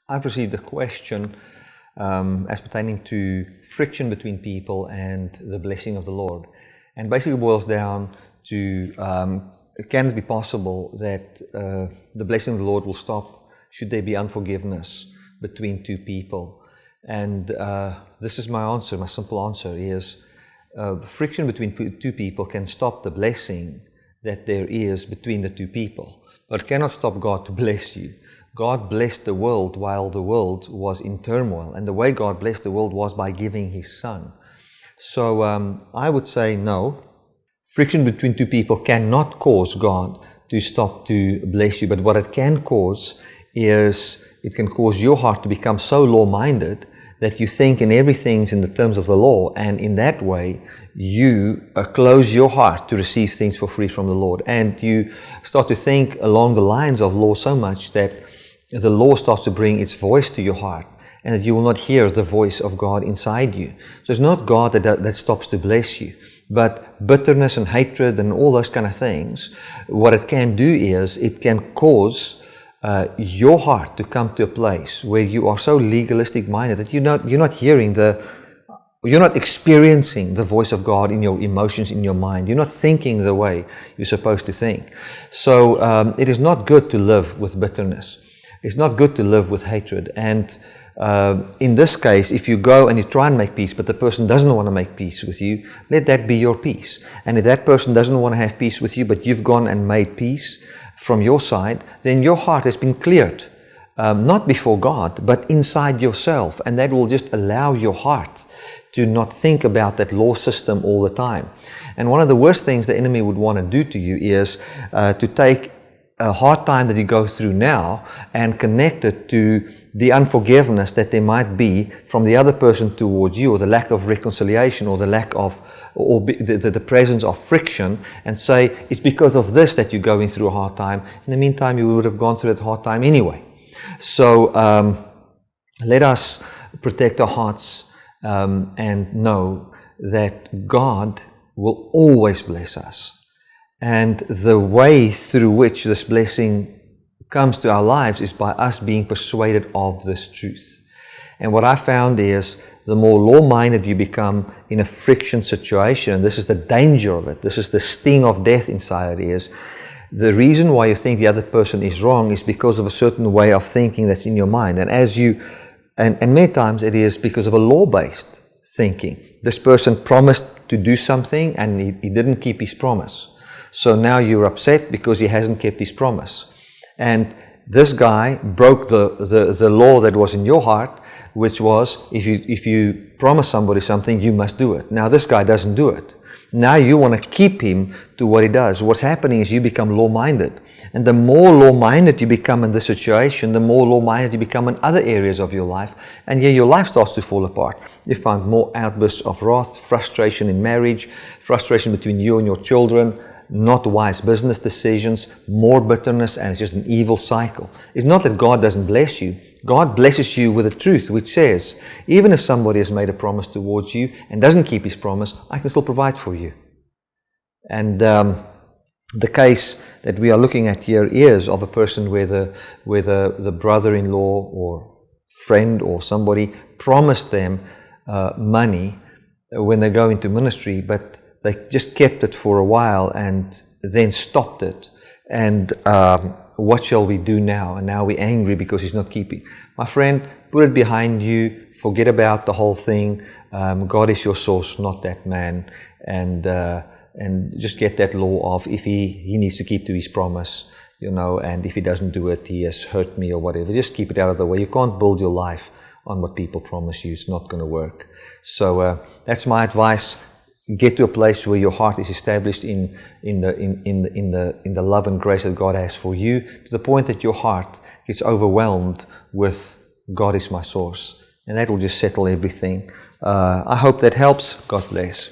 I've received a question as pertaining to friction between people and the blessing of the Lord. And basically boils down to, can it be possible that the blessing of the Lord will stop should there be unforgiveness between two people? And this is my answer. My simple answer is friction between two people can stop the blessing that there is between the two people, but it cannot stop God to bless you. God blessed the world while the world was in turmoil, and the way God blessed the world was by giving His Son. So I would say no. Friction between two people cannot cause God to stop to bless you, but what it can cause is it can cause your heart to become so law-minded that you think in everything in the terms of the law, and in that way you close your heart to receive things for free from the Lord, and you start to think along the lines of law so much that the law starts to bring its voice to your heart, and that you will not hear the voice of God inside you. So it's not God that stops to bless you, but bitterness and hatred and all those kind of things, what it can do is it can cause your heart to come to a place where you are so legalistic minded that you're not experiencing the voice of God in your emotions, in your mind. You're not thinking the way you're supposed to think. So it is not good to live with bitterness. It's not good to live with hatred. And in this case, if you go and you try and make peace, but the person doesn't want to make peace with you, let that be your peace. And if that person doesn't want to have peace with you, but you've gone and made peace from your side, then your heart has been cleared. Not before God, but inside yourself. And that will just allow your heart to not think about that law system all the time. And one of the worst things the enemy would want to do to you is to take a hard time that you go through now and connect it to the unforgiveness that there might be from the other person towards you, or the lack of reconciliation, or the lack of, or the presence of friction, and say it's because of this that you're going through a hard time. In the meantime, you would have gone through that hard time anyway. So let us protect our hearts and know that God will always bless us. And the way through which this blessing comes to our lives is by us being persuaded of this truth. And what I found is the more law-minded you become in a friction situation, and this is the danger of it, this is the sting of death inside it, is the reason why you think the other person is wrong is because of a certain way of thinking that's in your mind. And as you, and many times it is because of a law-based thinking. This person promised to do something and he didn't keep his promise. So now you're upset because he hasn't kept his promise. And this guy broke the law that was in your heart, which was if you promise somebody something, you must do it. Now this guy doesn't do it. Now you want to keep him to what he does. What's happening is you become law-minded. And the more law-minded you become in this situation, the more law-minded you become in other areas of your life. And yeah, your life starts to fall apart. You find more outbursts of wrath, frustration in marriage, frustration between you and your children, not wise business decisions, more bitterness, and it's just an evil cycle. It's not that God doesn't bless you. God blesses you with the truth which says, even if somebody has made a promise towards you and doesn't keep his promise, I can still provide for you. And the case that we are looking at here is of a person where the brother-in-law or friend or somebody promised them money when they go into ministry, but they just kept it for a while and then stopped it. And what shall we do now? And now we're angry because he's not keeping. My friend, put it behind you. Forget about the whole thing. God is your source, not that man. And just get that law of if he needs to keep to his promise, you know, and if he doesn't do it, he has hurt me or whatever. Just keep it out of the way. You can't build your life on what people promise you. It's not going to work. So that's my advice. Get to a place where your heart is established in the love and grace that God has for you, to the point that your heart gets overwhelmed with God is my source, and that will just settle everything. I hope that helps. God bless.